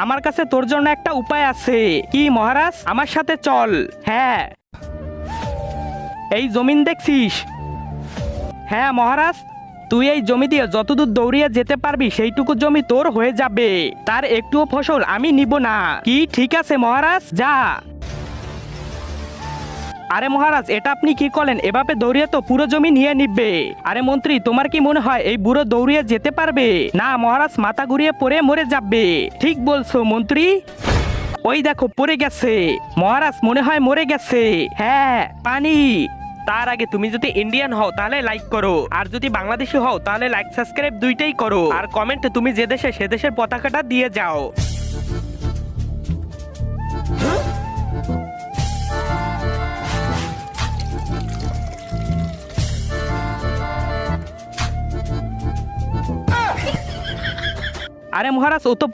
আমার কাছে তোর জন্য একটা উপায় আছে। কি মহারাজ, আমার সাথে চল। হ্যাঁ, এই জমিন দেখছিস? হ্যাঁ মহারাজ, তুই এই জমি দিয়ে যতদূর দৌড়িয়ে যেতে পারবি সেইটুকু জমি তোর হয়ে যাবে, তার একটুও ফসল আমি নিব না। কি ঠিক আছে মহারাজ, যা। আরে মহারাজ, এটা আপনি কি করলেন? এভাবে দৌড়িয়ে তো পুরো জমি নিয়ে নিবে। আরে মন্ত্রী, তোমার কি মনে হয় এই বুড়ো দৌড়িয়ে যেতে পারবে? না মহারাজ, মাথা ঘুরিয়ে পড়ে মরে যাবে। ঠিক বলছো মন্ত্রী। ওই দেখো পড়ে গেছে। মহারাজ মনে হয় মরে গেছে। হ্যাঁ, পানি। তার আগে তুমি যদি ইন্ডিয়ান হও তাহলে লাইক করো, আর যদি বাংলাদেশি হও তাহলে লাইক সাবস্ক্রাইব দুইটাই করো, আর কমেন্টে তুমি যে দেশে সে দেশের পতাকাটা দিয়ে যাও। আরে মহারাজ, ও তো